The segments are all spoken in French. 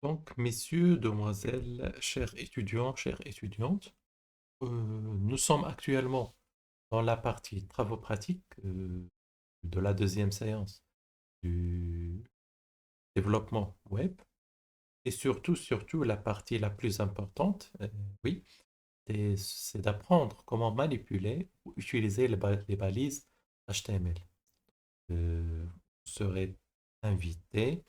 Donc, messieurs, demoiselles, chers étudiants, chères étudiantes, nous sommes actuellement dans la partie travaux pratiques de la deuxième séance du développement web et surtout la partie la plus importante, oui, c'est d'apprendre comment manipuler ou utiliser les balises HTML. Vous serez invité,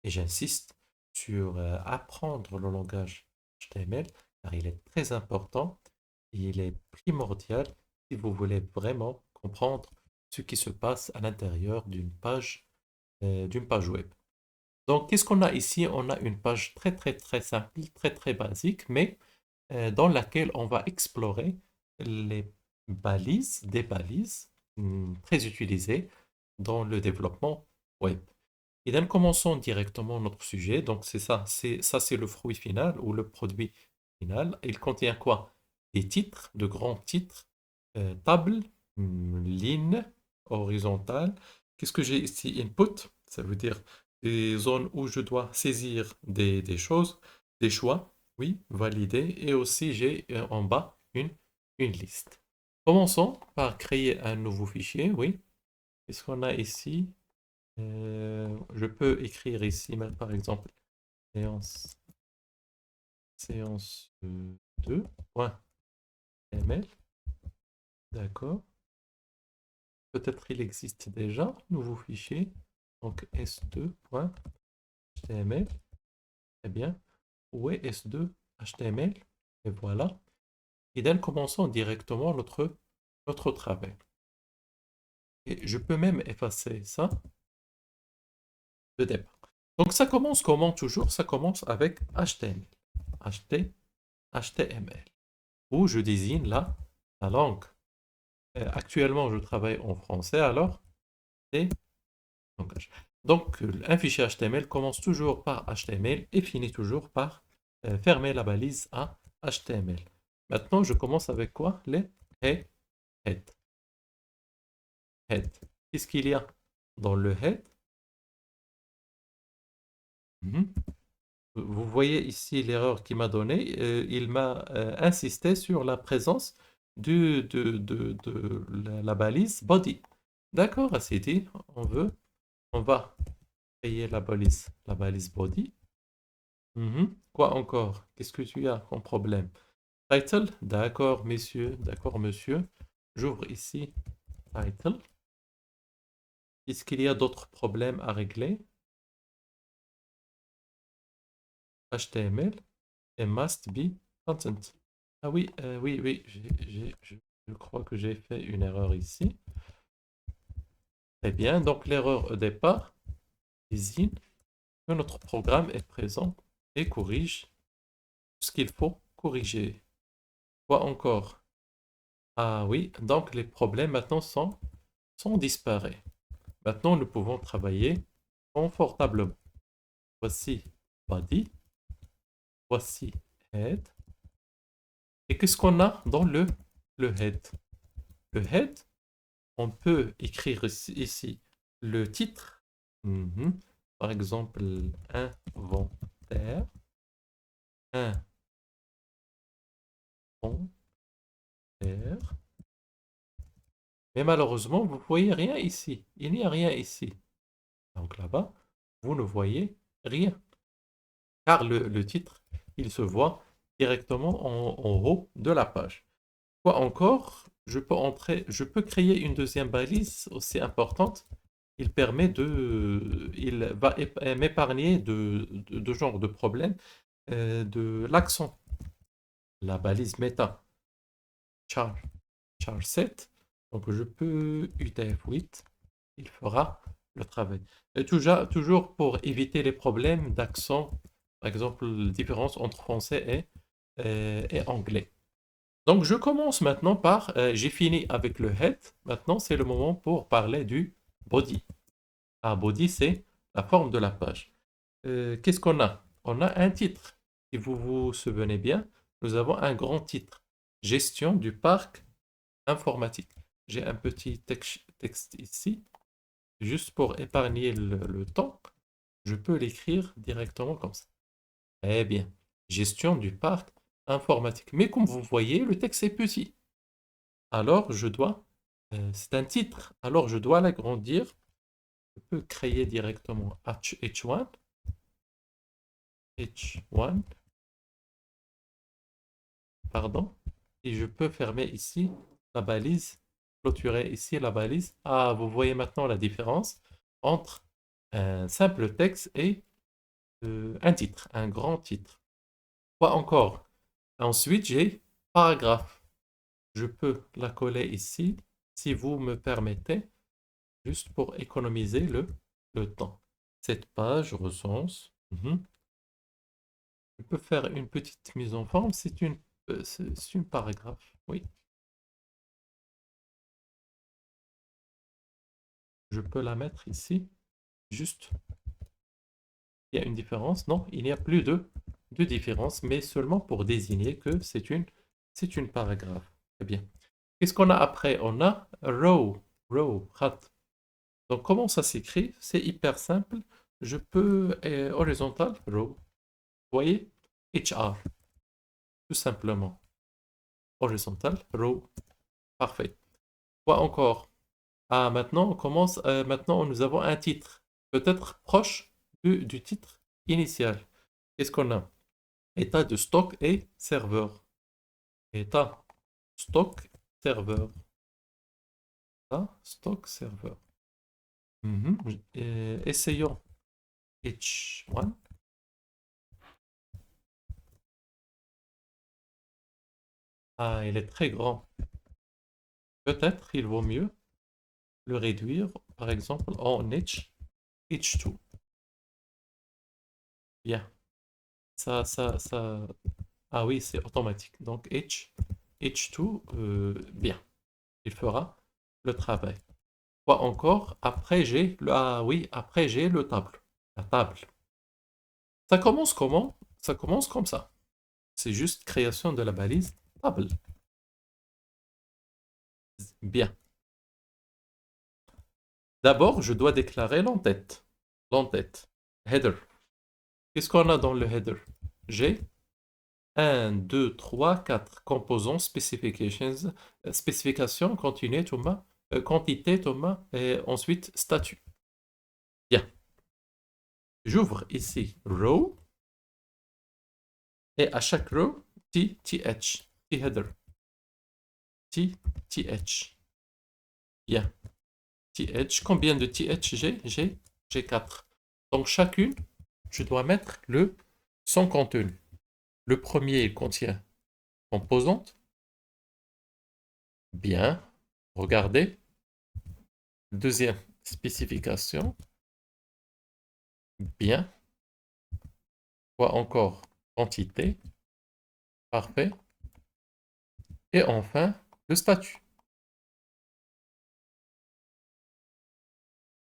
et j'insiste sur apprendre le langage HTML, car il est très important et il est primordial si vous voulez vraiment comprendre ce qui se passe à l'intérieur d'une page web. Donc, qu'est-ce qu'on a ici? On a une page très très très simple, très très basique, mais dans laquelle on va explorer les des balises très utilisées dans le développement web. Et donc, commençons directement notre sujet. Donc, c'est ça, c'est le fruit final ou le produit final. Il contient quoi? Des titres, de grands titres, tables, lignes horizontales. Qu'est-ce que j'ai ici? Input, ça veut dire des zones où je dois saisir des choses, des choix, oui, valider. Et aussi, j'ai en bas une liste. Commençons par créer un nouveau fichier, oui. Qu'est-ce qu'on a ici? Je peux écrire ici, par exemple, séance, séance 2.ml. D'accord. Peut-être il existe déjà, nouveau fichier. Donc s2.html. Eh bien, où est s2.html? Et voilà. Et donc, commençons directement notre travail. Et je peux même effacer ça de départ. Donc, ça commence comment toujours? Ça commence avec HTML. HTML. Où je désigne la langue. Actuellement, je travaille en français, alors c'est langage. Donc, un fichier HTML commence toujours par HTML et finit toujours par fermer la balise à HTML. Maintenant, je commence avec quoi? Les head. Head. Qu'est-ce qu'il y a dans le head? Mhm. Vous voyez ici l'erreur qu'il m'a donnée. Il m'a insisté sur la présence de la balise body. D'accord, c'est dit. On va créer la balise body. Mhm. Quoi encore? Qu'est-ce que tu as comme problème? Title? D'accord, messieurs. D'accord, monsieur. J'ouvre ici title. Est-ce qu'il y a d'autres problèmes à régler? HTML et must be content. Ah oui, oui, je crois que j'ai fait une erreur ici. Très bien, donc l'erreur au départ désigne que notre programme est présent et corrige ce qu'il faut corriger. Quoi encore? Ah oui, donc les problèmes maintenant sont disparus. Maintenant, nous pouvons travailler confortablement. Voici body, voici head. Et qu'est-ce qu'on a dans le head? Le head, on peut écrire ici le titre. Mhm. Par exemple, inventaire, inventaire. Mais malheureusement, vous ne voyez rien ici. Il n'y a rien ici. Donc là-bas, vous ne voyez rien. Car le titre, il se voit directement en haut de la page. Quoi encore? Je peux créer une deuxième balise aussi importante. Il va m'épargner de genre de problème de l'accent. La balise méta, char, char 7. Donc je peux UTF-8. Il fera le travail. Et toujours pour éviter les problèmes d'accent, par exemple, la différence entre français et anglais. Donc, je commence maintenant j'ai fini avec le head. Maintenant, c'est le moment pour parler du body. Ah, body, c'est la forme de la page. Qu'est-ce qu'on a? On a un titre. Si vous vous souvenez bien, nous avons un grand titre. Gestion du parc informatique. J'ai un petit texte ici. Juste pour épargner le temps, je peux l'écrire directement comme ça. Eh bien, gestion du parc informatique. Mais comme vous voyez, le texte est petit. Alors, c'est un titre, alors je dois l'agrandir. Je peux créer directement H1, H1, pardon, et je peux fermer ici la balise, clôturer ici la balise. Ah, vous voyez maintenant la différence entre un simple texte et un titre, un grand titre. Quoi encore? Ensuite, j'ai paragraphe. Je peux la coller ici, si vous me permettez, juste pour économiser le temps. Cette page recense. Je peux faire une petite mise en forme. C'est une paragraphe. Oui, je peux la mettre ici. Juste, il y a une différence. Non, il n'y a plus de différence, mais seulement pour désigner que c'est une paragraphe. Très bien. Qu'est-ce qu'on a après? On a row, khat. Donc, comment ça s'écrit? C'est hyper simple. Je peux horizontal, row. Vous voyez? HR, tout simplement. Horizontal, row. Parfait. Quoi encore? Ah, maintenant, on commence. Maintenant, nous avons un titre. Peut-être proche du titre initial. Qu'est-ce qu'on a? État de stock et serveur. État, stock, serveur. État, stock, serveur. Essayons H1. Ah, il est très grand. Peut-être il vaut mieux le réduire, par exemple, en H2. Bien. Ça. Ah oui, c'est automatique. Donc H2, bien. Il fera le travail. Quoi encore? Après, j'ai le... Ah oui, après, j'ai le table. La table. Ça commence comment? Ça commence comme ça. C'est juste création de la balise table. Bien. D'abord, je dois déclarer l'entête. L'entête. Header. Qu'est-ce qu'on a dans le header? J'ai 1, 2, 3, 4 composants, specifications, spécification, continue, Thomas, quantité, Thomas, et ensuite statut. Bien. J'ouvre ici row et à chaque row, TH, T-header, TH. Bien. TH, combien de TH j'ai 4. Donc chacune, je dois mettre son contenu. Le premier, il contient composante. Bien. Regardez. Deuxième, spécification. Bien. Quoi encore? Quantité. Parfait. Et enfin, le statut.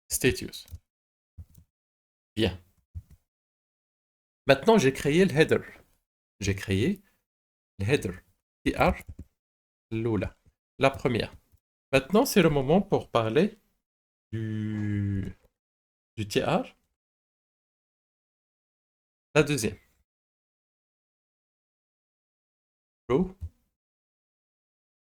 Status. Bien. Maintenant, j'ai créé le header. J'ai créé le header. TR, Lula. La première. Maintenant, c'est le moment pour parler du TR. La deuxième. Row.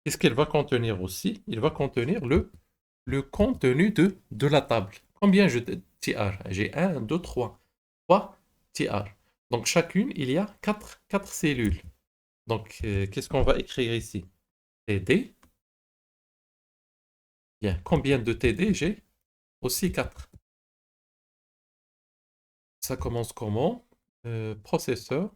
Qu'est-ce qu'elle va contenir aussi? Il va contenir le contenu de la table. Combien je TR? J'ai 1, 2, 3. 3 TR. Donc chacune, il y a 4 cellules. Donc qu'est-ce qu'on va écrire ici? TD. Bien. Combien de TD j'ai? Aussi 4. Ça commence comment? Processeur.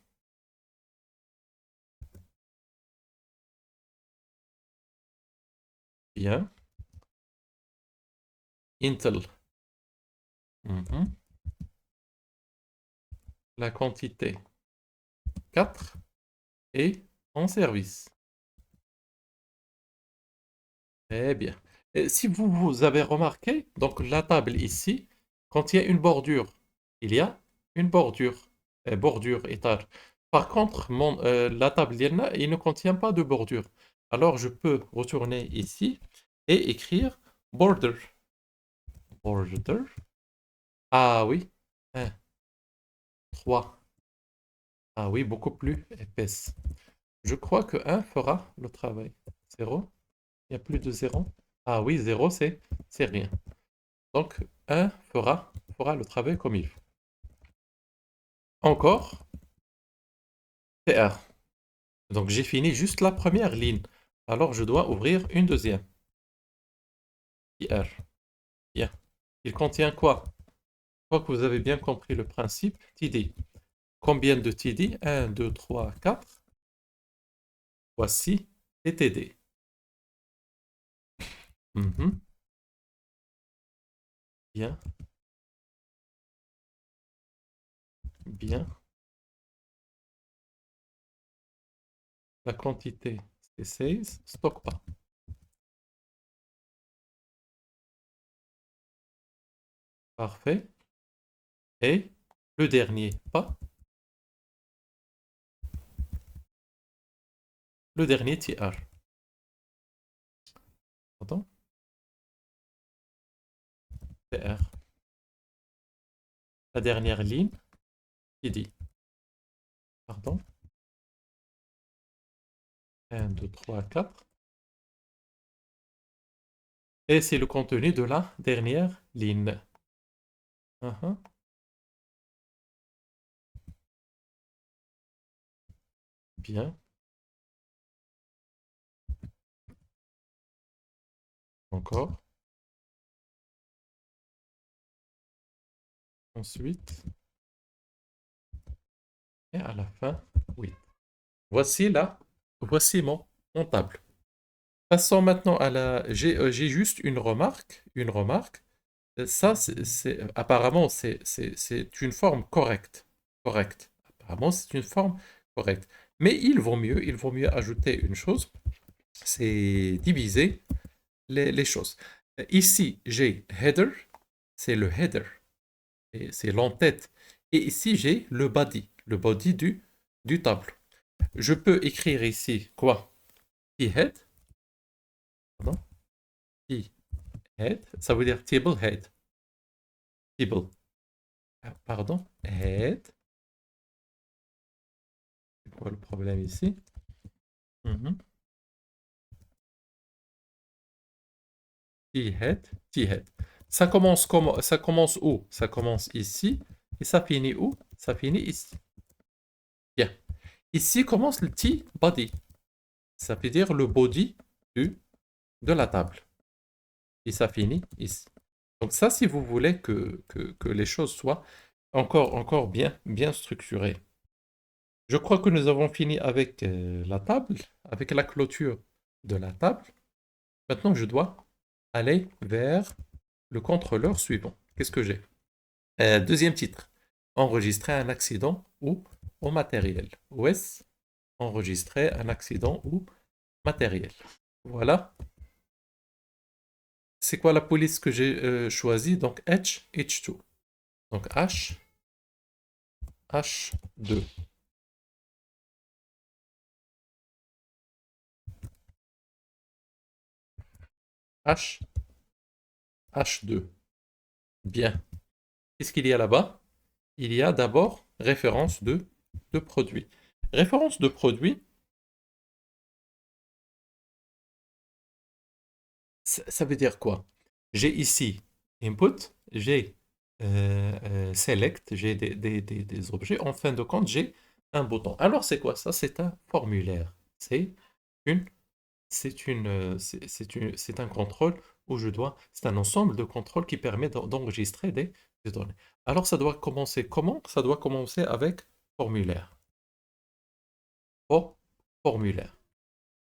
Bien. Intel. Mhm. La quantité 4 et en service. Eh bien. Et si vous avez remarqué, donc la table ici, quand il y a une bordure, il y a une bordure, bordure étage. Par contre, la table, il ne contient pas de bordure. Alors, je peux retourner ici et écrire border. Border. Ah oui. 1, 3. Ah oui, beaucoup plus épaisse. Je crois que 1 fera le travail. 0, il y a plus de 0. Ah oui, 0, c'est rien. Donc, 1 fera le travail comme il faut. Encore, TR. Donc, j'ai fini juste la première ligne. Alors, je dois ouvrir une deuxième. TR. Bien. Il contient quoi? Je crois que vous avez bien compris le principe. TD. Combien de TD? 1, 2, 3, 4. Voici les TD. Mhm. Bien, bien. La quantité, c'est 16. Stocke pas. Parfait. Et le dernier, pas. Le dernier TR. Pardon? TR. La dernière ligne, TD. Pardon? 1, 2, 3, 4. Et c'est le contenu de la dernière ligne. Mhm. Bien. Encore. Ensuite. Et à la fin, oui. Voici là. Voici mon table. Passons maintenant à la. J'ai juste une remarque. Une remarque. Ça, apparemment, c'est une forme correcte. Correcte. Apparemment, c'est une forme correcte. Mais il vaut mieux ajouter une chose, c'est diviser les choses. Ici, j'ai header, c'est le header, et c'est l'entête. Et ici, j'ai le body du tableau. Je peux écrire ici quoi? Head, pardon, head, ça veut dire table head. Table, pardon, head. C'est quoi le problème ici? Mhm. T-head, T-head. Ça commence où? Ça commence ici. Et ça finit où? Ça finit ici. Bien. Ici commence le T-body. Ça veut dire le body du, de la table. Et ça finit ici. Donc ça, si vous voulez que les choses soient encore bien structurées. Je crois que nous avons fini avec la table, avec la clôture de la table. Maintenant, je dois aller vers le contrôleur suivant. Qu'est-ce que j'ai? Deuxième titre. Enregistrer un accident ou au matériel. OS, enregistrer un accident ou matériel. Voilà. C'est quoi la police que j'ai choisie? Donc H2. Donc H2. H, H2. Bien. Qu'est-ce qu'il y a là-bas? Il y a d'abord référence de produit. Référence de produit, ça veut dire quoi? J'ai ici input, j'ai select, j'ai des objets. En fin de compte, j'ai un bouton. Alors, c'est quoi ça? C'est un formulaire. Une, c'est un contrôle où je dois, c'est un ensemble de contrôles qui permet d'enregistrer des données. Alors, ça doit commencer comment? Ça doit commencer avec formulaire. Oh, formulaire.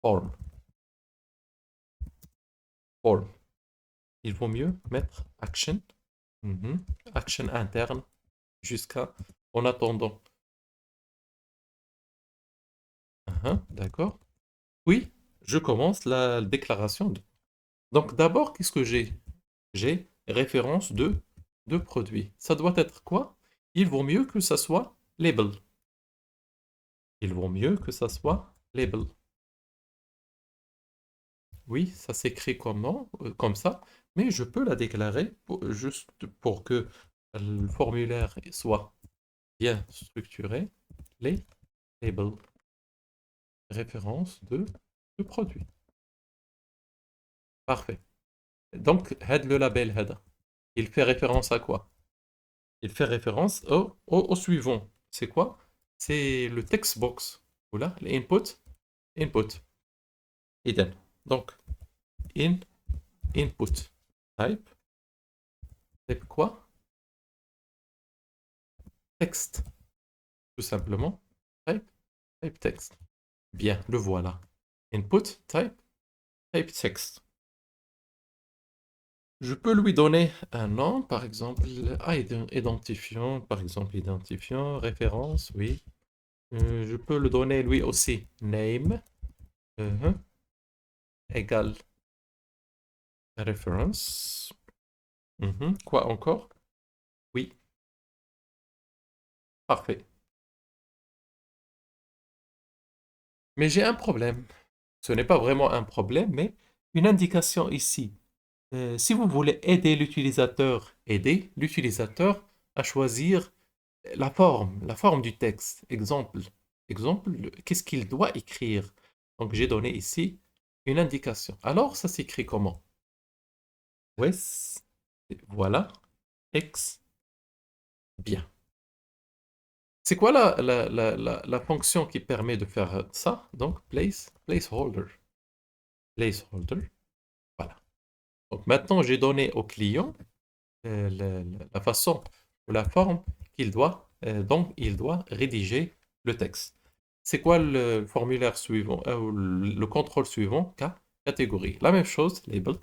Form. Form. Il vaut mieux mettre action. Mhm. Action interne jusqu'à en attendant. D'accord. Oui, je commence la déclaration. Donc d'abord, qu'est-ce que j'ai? J'ai référence de produit. Ça doit être quoi? Il vaut mieux que ça soit label. Il vaut mieux que ça soit label. Oui, ça s'écrit comment, comme ça, mais je peux la déclarer juste pour que le formulaire soit bien structuré. label, référence de produit. Parfait. Donc, head le label header. Il fait référence à quoi? Il fait référence au suivant. C'est quoi? C'est le text box. Voilà, l'input, input. Idem. Donc, input. Type. Type quoi? Texte. Tout simplement. Type. Type text. Bien, le voilà. Input, type text. Je peux lui donner un nom, par exemple, identifiant, par exemple, identifiant, référence, oui. Je peux le donner lui aussi name égale reference. Quoi encore? Oui, parfait. Mais j'ai un problème. Ce n'est pas vraiment un problème, mais une indication ici. Si vous voulez aider l'utilisateur à choisir la forme du texte. Exemple, qu'est-ce qu'il doit écrire? Donc, j'ai donné ici une indication. Alors, ça s'écrit comment? Oui, voilà, X, bien. C'est quoi la fonction qui permet de faire ça? Donc, placeholder. Placeholder, voilà. Donc, maintenant, j'ai donné au client la façon ou la forme qu'il doit, donc il doit rédiger le texte. C'est quoi le formulaire suivant, ou le contrôle suivant? Catégorie. La même chose, label.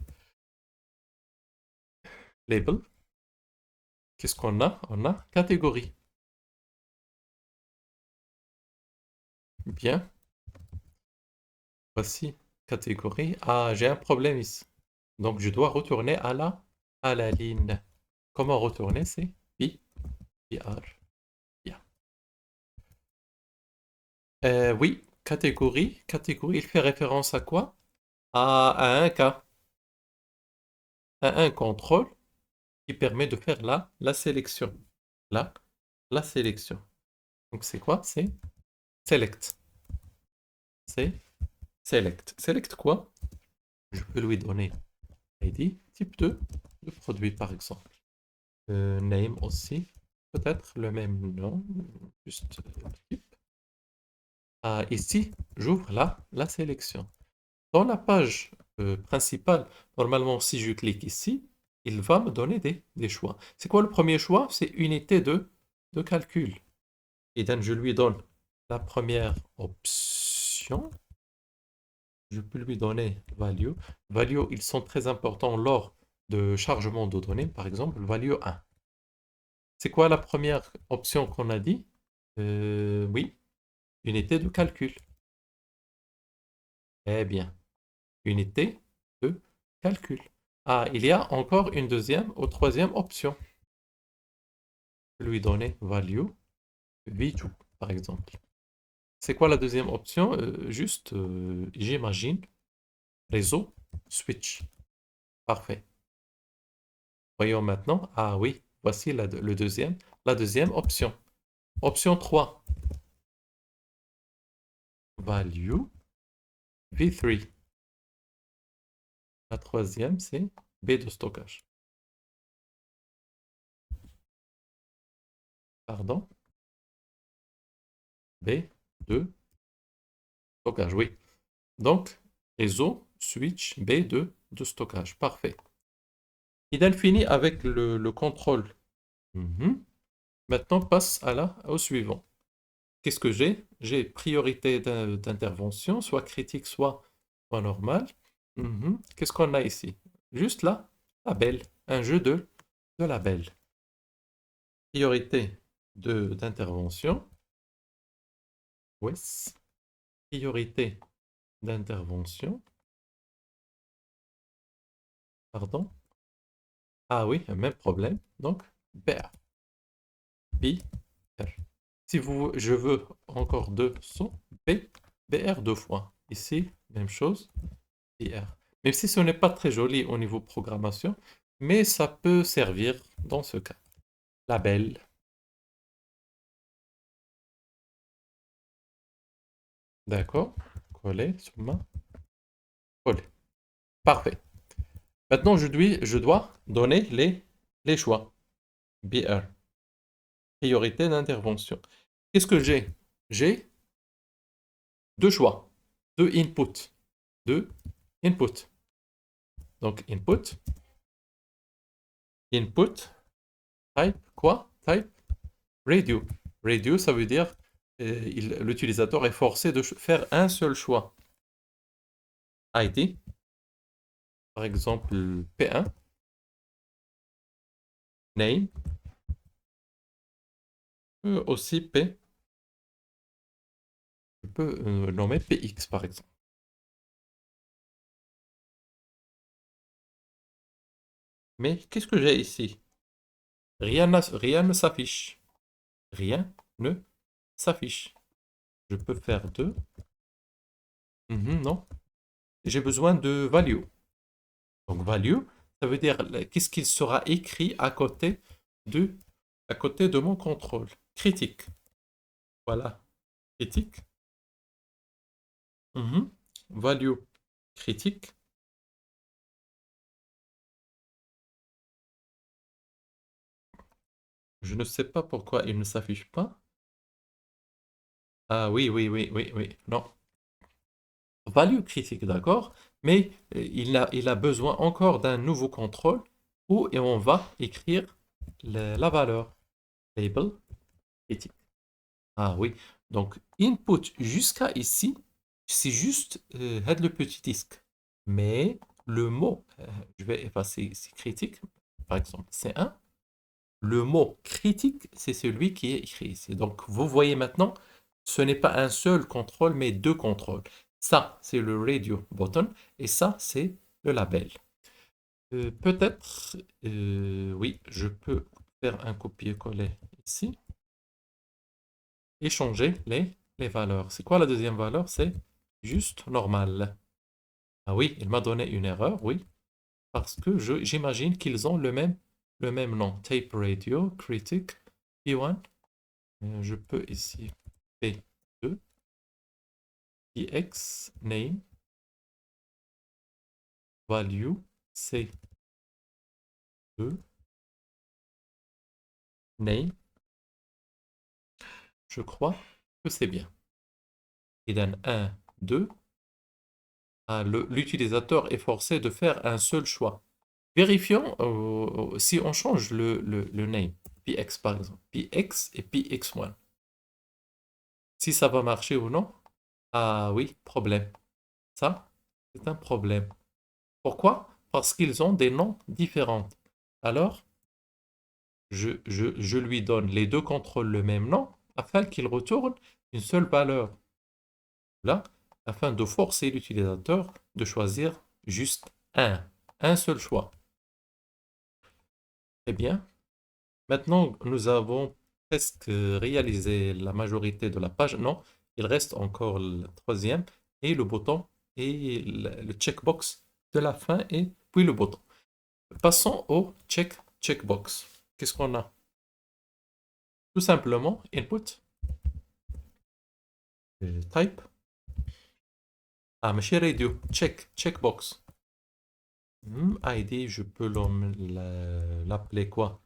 Qu'est-ce qu'on a? On a catégorie. Bien. Voici catégorie. Ah, j'ai un problème ici. Donc je dois retourner à la ligne. Comment retourner? C'est PR. Bien. Oui, catégorie. Catégorie, il fait référence à quoi? À un cas, à un contrôle qui permet de faire la sélection. La, la sélection. Donc c'est quoi? C'est select. C'est select. Select quoi? Je peux lui donner ID, type de produit par exemple. Name aussi, peut-être le même nom, juste type. Ah, ici, j'ouvre la sélection. Dans la page principale, normalement, si je clique ici, il va me donner des choix. C'est quoi le premier choix? C'est unité de calcul. Et donc, je lui donne la première option. Je peux lui donner value. Value, ils sont très importants lors de chargement de données. Par exemple, value 1. C'est quoi la première option qu'on a dit? Oui, unité de calcul. Eh bien, unité de calcul. Ah, il y a encore une deuxième ou troisième option. Je peux lui donner value v2, par exemple. C'est quoi la deuxième option? Juste, j'imagine, réseau switch. Parfait. Voyons maintenant. Ah oui, voici la deuxième option. Option 3. Value v3. La troisième, c'est B de stockage. Pardon. B de stockage, oui. Donc, réseau, switch, B de stockage. Parfait. Il finit avec le contrôle. Maintenant, passe au suivant. Qu'est-ce que j'ai? J'ai priorité d'intervention, soit critique, soit normale. Qu'est-ce qu'on a ici? Juste là, label, un jeu de label. Priorité d'intervention. Oui. Priorité d'intervention. Pardon. Ah oui, même problème. Donc, BR. BR. Si je veux encore deux sons, BR deux fois. Ici, même chose, BR. Même si ce n'est pas très joli au niveau programmation, mais ça peut servir dans ce cas. Label. D'accord. Coller, summa, coller. Parfait. Maintenant, je dois donner les choix. BR. Priorité d'intervention. Qu'est-ce que j'ai? J'ai deux choix, deux inputs. Deux inputs. Donc, input, type, quoi? Type, radio. Radio, ça veut dire l'utilisateur est forcé de faire un seul choix. ID, par exemple P1, name, aussi P. Je peux nommer PX, par exemple. Mais qu'est-ce que j'ai ici? Rien ne s'affiche. Rien ne s'affiche. Je peux faire deux. Non. J'ai besoin de value. Donc value, ça veut dire qu'est-ce qu'il sera écrit de, à côté de mon contrôle. Critique. Voilà. Critique. Value. Critique. Je ne sais pas pourquoi il ne s'affiche pas. Ah oui, oui, oui, oui, oui. Non. Value critique, d'accord. Mais il a besoin encore d'un nouveau contrôle où et on va écrire la valeur. Label critique. Ah oui. Donc, input jusqu'à ici, c'est juste le petit disque. Mais le mot, je vais effacer ici critique, par exemple, c'est un. Le mot critique, c'est celui qui est écrit ici. Donc, vous voyez maintenant, ce n'est pas un seul contrôle, mais deux contrôles. Ça, c'est le radio button, et ça, c'est le label. Peut-être, oui, je peux faire un copier-coller ici et changer les valeurs. C'est quoi la deuxième valeur? C'est juste normal. Ah oui, il m'a donné une erreur, oui, parce que j'imagine qu'ils ont le même nom. Tape radio, critic, P1. Je peux ici P2, PX, name, value, C2, name. Je crois que c'est bien. Il donne 1, 2. Ah, l'utilisateur est forcé de faire un seul choix. Vérifions si on change le name. PX par exemple. PX et PX1. Si ça va marcher ou non. Ah oui, problème. Ça, c'est un problème. Pourquoi? Parce qu'ils ont des noms différents. Alors, je lui donne les deux contrôles le même nom afin qu'il retourne une seule valeur. Là, afin de forcer l'utilisateur de choisir juste un seul choix. Très bien. Maintenant, nous avons presque réalisé la majorité de la page. Non, il reste encore le troisième et le bouton et le checkbox de la fin et puis le bouton. Passons au checkbox. Qu'est-ce qu'on a? Tout simplement, input, type. Ah, mais chez Radio, checkbox. ID, je peux l'appeler quoi?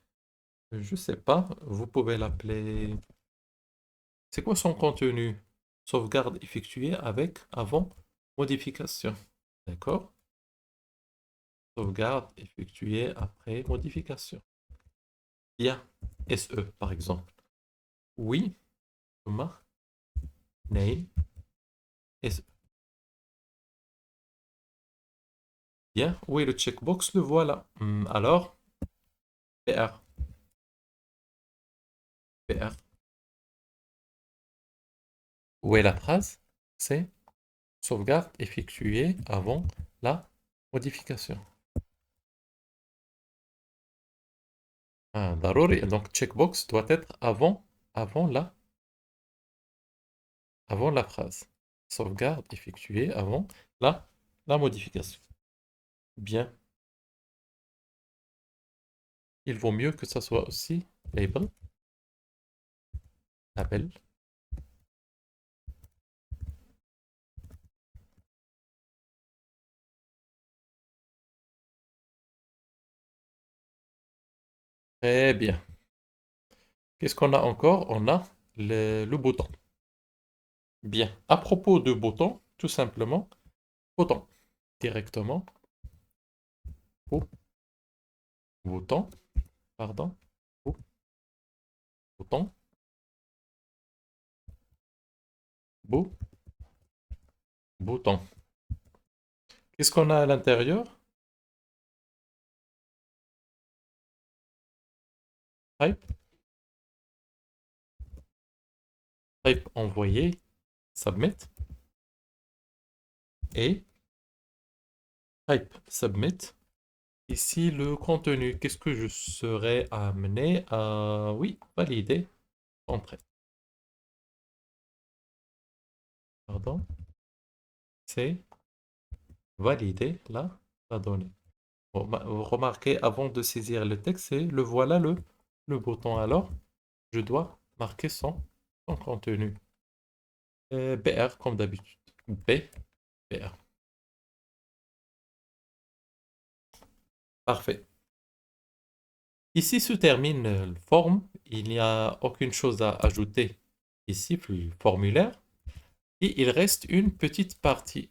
Je sais pas. Vous pouvez l'appeler. C'est quoi son contenu? Sauvegarde effectuée avec avant modification. D'accord? Sauvegarde effectuée après modification. Bien. SE par exemple. Oui. Thomas. Name. SE. Bien. Où est le checkbox? Le voilà. Alors, PR. PR. Où est la phrase? C'est sauvegarde effectuée avant la modification. Ah, ضروري. Donc, checkbox doit être avant avant la phrase. Sauvegarde effectuée avant la, la modification. Bien. Il vaut mieux que ça soit aussi label, label. Très bien. Qu'est-ce qu'on a encore? On a le bouton. Bien. À propos de bouton, tout simplement, bouton. Directement. Bou- Bouton. Pardon. Bou- Bouton. Bou- Bouton. Qu'est-ce qu'on a à l'intérieur? Type. Type envoyé. Submit. Et type submit. Ici, le contenu. Qu'est-ce que je serais amené à... Oui, valider. Entrer. Pardon. C'est valider la donnée. Vous remarquez, avant de saisir le texte, c'est le voilà le bouton. Alors, je dois marquer son contenu. BR, comme d'habitude. BR. Parfait. Ici se termine le forme. Il n'y a aucune chose à ajouter ici, le formulaire. Et il reste une petite partie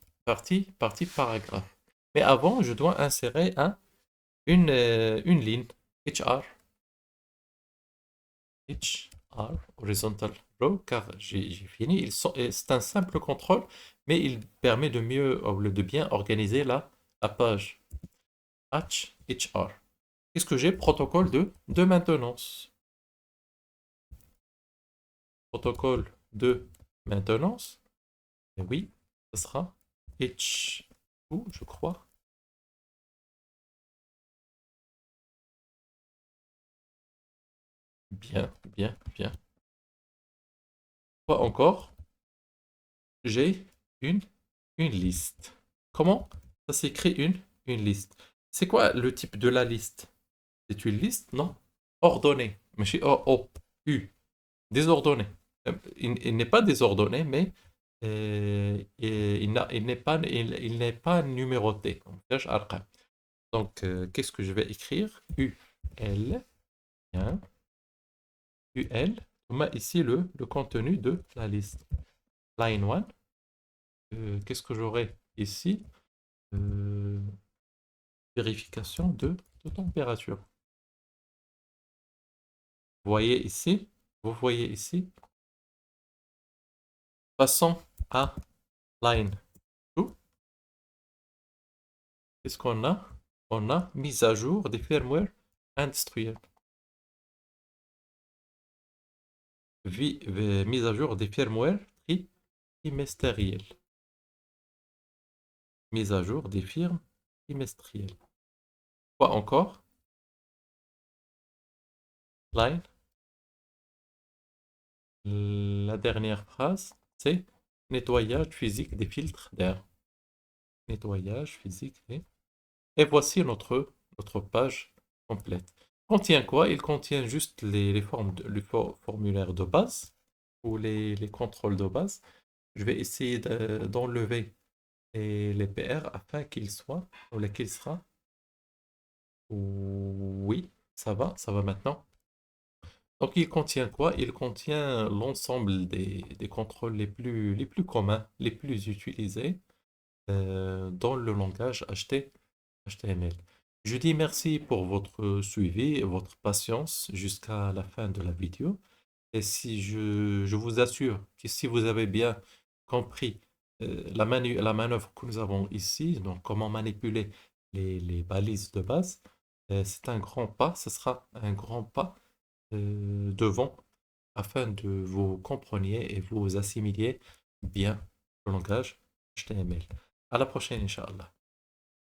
paragraphe. Mais avant, je dois insérer une ligne. HR. Horizontal row, car j'ai fini. C'est un simple contrôle, mais il permet de de bien organiser la page. HR. Qu'est-ce que j'ai? Protocole de maintenance. Protocole de maintenance. Et oui, ce sera H2, je crois. Bien, bien, bien. Quoi encore? J'ai une, une liste. Comment ça s'écrit une liste? C'est quoi le type de la liste? C'est une liste, non? Ordonnée. Mais chez U. Désordonnée. Il n'est pas désordonné, mais il n'est pas numéroté. Donc, qu'est-ce que je vais écrire? UL. Bien. UL. On a ici le contenu de la liste. Line 1. Qu'est-ce que j'aurai ici? Euh, Vérification de température. Vous voyez ici? Vous voyez ici? Passons à line 2. Qu'est-ce qu'on a? On a mise à jour des firmware industriels. Mise à jour des firmware trimestriels. Mise à jour des firmes trimestrielles. Quoi encore? Line. La dernière phrase, c'est nettoyage physique des filtres d'air. Nettoyage physique Et voici notre page complète. Contient quoi? Il contient juste les formes formulaires de base ou les contrôles de base. Je vais essayer d'enlever les PR afin qu'il soit, ou qu'il sera. Oui, ça va maintenant. Donc il contient quoi? Il contient l'ensemble des contrôles les plus communs, les plus utilisés dans le langage HTML. Je dis merci pour votre suivi et votre patience jusqu'à la fin de la vidéo. Et si je vous assure que si vous avez bien compris la manœuvre que nous avons ici, donc comment manipuler les balises de base, c'est un grand pas, ce sera un grand pas devant afin de vous compreniez et vous assimiliez bien le langage HTML. À la prochaine, Inch'Allah.